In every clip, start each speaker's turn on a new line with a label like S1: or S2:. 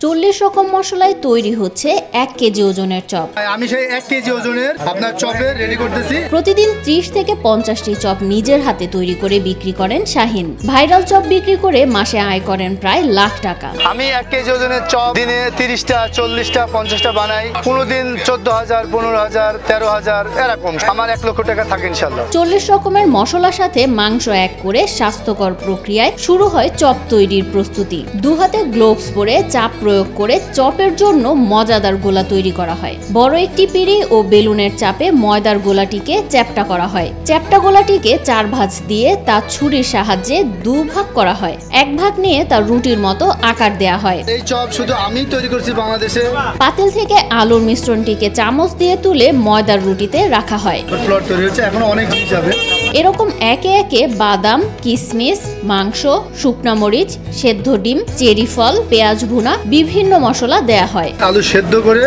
S1: 40 রকম মশলায় তৈরি হচ্ছে 1 কেজি ওজনের চপ।
S2: আমি সেই 1 কেজি ওজনের আপনার চপের রেডি করতেছি।
S1: প্রতিদিন 30 থেকে 50টি চপ নিজের হাতে তৈরি করে বিক্রি করেন শাহিন। ভাইরাল চপ বিক্রি করে মাসে আয় করেন প্রায় লাখ টাকা।
S2: আমি 1 কেজি ওজনের চপ দিনে 30টা 40টা 50টা বানাই। কোনোদিন 14,000 15,000 13,000 এরকম আমার 1 লক্ষ টাকা থাকে ইনশাআল্লাহ।
S1: 40 রকমের মশলার সাথে মাংস এক করে স্বাস্থ্যকর প্রক্রিয়ায় শুরু হয় চপ তৈরির প্রস্তুতি। দু হাতে গ্লোভস পরে চাপ প্রয়োগ করে চপের জন্য মজাদার গোলা তৈরি করা হয়। বড় একটি পিঁড়ি ও বেলুনের চাপে ময়দার গোলাটিকে চ্যাপ্টা করা হয়। চ্যাপ্টা গোলাটিকে 4 ভাঁজ দিয়ে তা ছুরির সাহায্যে 2 ভাগ করা হয়। 1 ভাগ নিয়ে তা রুটির মতো আকার দেয়া হয়।
S2: এই চপ শুধু আমি তৈরি করছি বাংলাদেশে।
S1: পাতিল থেকে আলুর মিশ্রণটিকে চামচ দিয়ে তুলে ময়দার রুটিতে রাখা হয়।
S2: প্লট তৈরি হচ্ছে, এখনো অনেক জিনিস যাবে।
S1: এরকম একে একে বাদাম, কিশমিশ, মাংস, শুকনা মরিচ, সেদ্ধ ডিম, চেরি ফল, পেঁয়াজ ভুনা, বিভিন্ন মশলা দেয়া হয়।
S2: আলু সেদ্ধ করে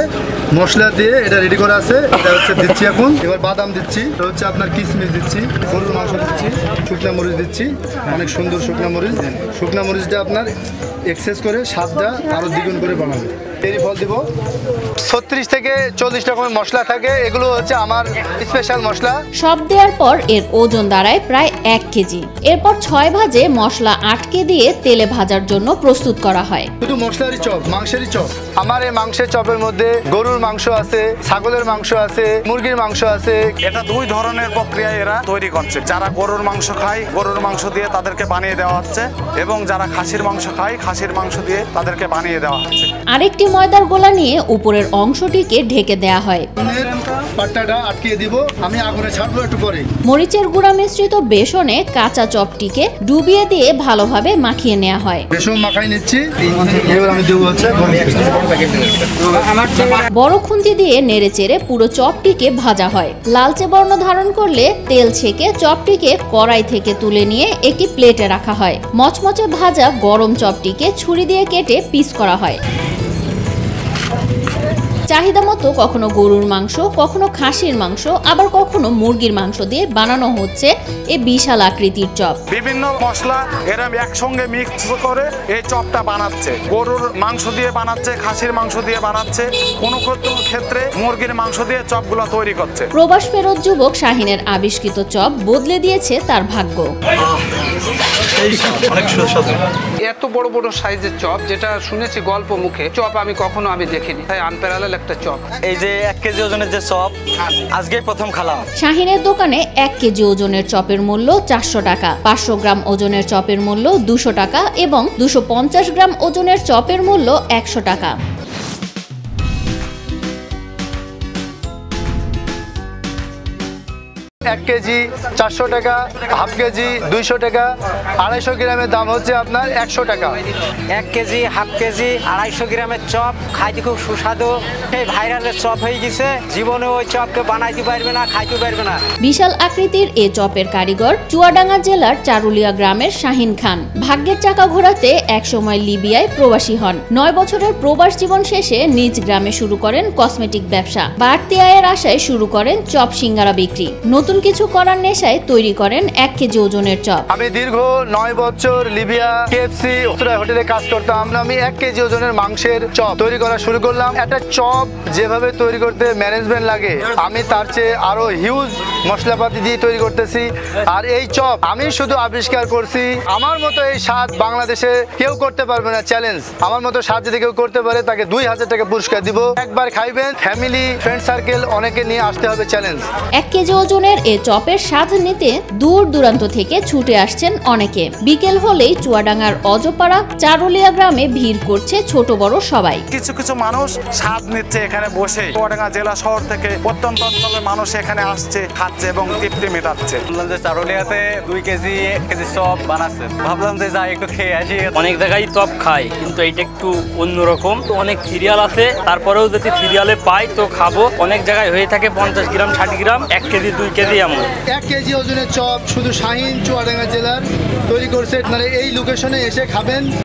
S2: মশলা দিয়ে এটা রেডি করা আছে। এটা হচ্ছে দিচ্ছি এখন। এবার বাদাম দিচ্ছি, এটা হচ্ছে আপনার কিশমিশ দিচ্ছি, গরুর মাংস দিচ্ছি, শুকনা মরিচ দিচ্ছি, অনেক সুন্দর শুকনা মরিচ। শুকনা মরিচটা আপনার এক্সেস করে স্বাদটা আরো দ্বিগুণ করে বানাবে। চেরি ফল দিব। 36 থেকে 40 রকমের মশলা থাকে, এগুলো হচ্ছে আমার স্পেশাল মশলা।
S1: সব দেওয়ার পর এর ওজন দাঁড়ায় প্রায় 1 কেজি। এরপর 6 ভাজে মশলা আটকে দিয়ে তেলে ভাজার জন্য প্রস্তুত করা হয়।
S2: শুধু মশলারই চপ, মাংসেরই চপ। আমার এই মাংসের চপের মধ্যে গরুর মাংস আছে, ছাগলের মাংস আছে, মুরগির মাংস আছে।
S3: এটা 2 ধরনের প্রক্রিয়ায় এরা তৈরি করছে। যারা গরুর মাংস খায়, গরুর মাংস দিয়ে তাদেরকে বানিয়ে দেওয়া হচ্ছে, এবং যারা খাসির মাংস খায়, খাসির মাংস দিয়ে তাদেরকে বানিয়ে দেওয়া হচ্ছে।
S1: আরেকটি ময়দার গোলা নিয়ে উপরের অংশটিকে ঢেকে দেয়া হয়।
S2: পাট্টাটা আটকিয়ে দিব, আমি আগুনে ছাড়বো একটু পরে।
S1: মরিচের গুঁড়া মিশ্রিত বেসনে কাঁচা চপটিকে ডুবিয়ে দিয়ে ভালোভাবে মাখিয়ে নেওয়া হয়।
S2: বেসন মাখাই নিচ্ছি, এবার আমি দেবো হচ্ছে
S1: বড় খুন্তি দিয়ে নেড়েচেড়ে পুরো চপটিকে ভাজা হয়। লালচে বর্ণ ধারণ করলে তেল ছেঁকে চপটিকে কড়াই থেকে তুলে নিয়ে একটি প্লেটে রাখা হয়। মচমচে ভাজা গরম চপটিকে ছুরি দিয়ে কেটে পিস করা হয়। চাহিদা মতো কখনো গরুর মাংস, কখনো খাসির মাংস, আবার কখনো মুরগির মাংস দিয়ে বানানো হচ্ছে এই বিশাল আকৃতির চপ।
S3: বিভিন্ন মশলা এরা একসঙ্গে মিক্স করে এই চপটা বানাচ্ছে। গরুর মাংস দিয়ে বানাচ্ছে, খাসির মাংস দিয়ে বানাচ্ছে, কোনো ক্ষেত্রে মুরগির মাংস দিয়ে চপগুলো তৈরি করছে।
S1: প্রবাস ফেরত যুবক শাহিনের আবিষ্কৃত চপ বদলে দিয়েছে তার ভাগ্য।
S4: এত বড় বড় সাইজের চপ, যেটা শুনেছি গল্প মুখে, চপ আমি কখনো দেখিনি। তাই আনপ্যারালাল একটা চপ।
S5: এই যে 1 কেজি ওজনের যে চপ আজকে প্রথম খেলাম।
S1: শাহিনের দোকানে 1 কেজি ওজনের চপের মূল্য 400 টাকা, 500 গ্রাম ওজনের চপের মূল্য 200 টাকা এবং 250 গ্রাম ওজনের চপের মূল্য 100 টাকা।
S2: এক কেজি 400 টাকা, হাফ কেজি 200 টাকা, 250 গ্রামের দাম হচ্ছে আপনার 100 টাকা।
S5: 1 কেজি, হাফ কেজি, 250 গ্রামের চপ খাইতে খুব সুস্বাদু। এই ভাইরালের চপ হয়ে গেছে, জীবনে ওই চপকে বানাইতে পারবে না, খাইতে পারবে না।
S1: বিশাল আকৃতির এ চপের কারিগর চুয়াডাঙ্গা জেলার চারুলিয়া গ্রামের শাহিন খান। ভাগ্যের চাকা ঘোরাতে একসময় লিবিয়ায় প্রবাসী হন। 9 বছরের প্রবাস জীবন শেষে নিজ গ্রামে শুরু করেন কসমেটিক ব্যবসা। বাড়তি আয়ের আশায় শুরু করেন চপ সিঙ্গারা বিক্রি। নতুন কিছু করার নেশায় তৈরি করেন 1 কেজি ওজনের চপ।
S2: আমি দীর্ঘ 9 বছর লিবিয়া কেএফসি হোটেলে কাজ করতাম। আমি 1 কেজি ওজনের মাংসের চপ তৈরি করা শুরু করলাম। একটা চপ যেভাবে তৈরি করতে ম্যানেজমেন্ট লাগে, আমি তার চেয়ে আরো হিউজ মশলাপাতি দিয়ে তৈরি করতেছি। আর এই চপ আমি শুধু আবিষ্কার করছি। আমার মতো এই স্বাদ বাংলাদেশে কেউ করতে পারবে না। চ্যালেঞ্জ, আমার মতো স্বাদ যদি কেউ করতে পারে তাকে 2000 টাকা পুরস্কার দিব। একবার খাইবেন, ফ্যামিলি ফ্রেন্ড সার্কেল অনেকে নিয়ে আসতে হবে। চ্যালেঞ্জ।
S1: 1 কেজি ওজনের এ চপের স্বাদ নিতে দূর দূরান্ত থেকে ছুটে আসছেন অনেকে। বিকেল হলেই চুয়াডাঙ্গার অজপাড়া চারুলিয়া গ্রামে ভিড় করছে ছোট বড় সবাই।
S3: কিছু কিছু মানুষ স্বাদ নিচ্ছে এখানে বসে। চুয়াডাঙ্গা জেলা শহর থেকে প্রত্যন্ত অঞ্চলের মানুষ এখানে আসছে, খাচ্ছে এবং তৃপ্তি মেটাচ্ছে।
S5: বললাম যে চারুলিয়াতে 2 কেজি 1 কেজি চপ বানাচ্ছে, ভাবলাম যে যাই একটু খেয়ে আসি।
S6: অনেক জায়গায় চপ খাই, কিন্তু এইটা একটু অন্যরকম। তো অনেক সিরিয়াল আছে, তারপরেও যদি সিরিয়ালে পাই তো খাবো। অনেক জায়গায় হয়ে থাকে 50 গ্রাম 60 গ্রাম, 1 কেজি 2 কেজি এমন।
S2: 1 কেজি ওজনের চপ শুধু শাহিন চুয়াডাঙ্গা জেলার তৈরি করছে। আপনারা এই লোকেশনে এসে খাবেন।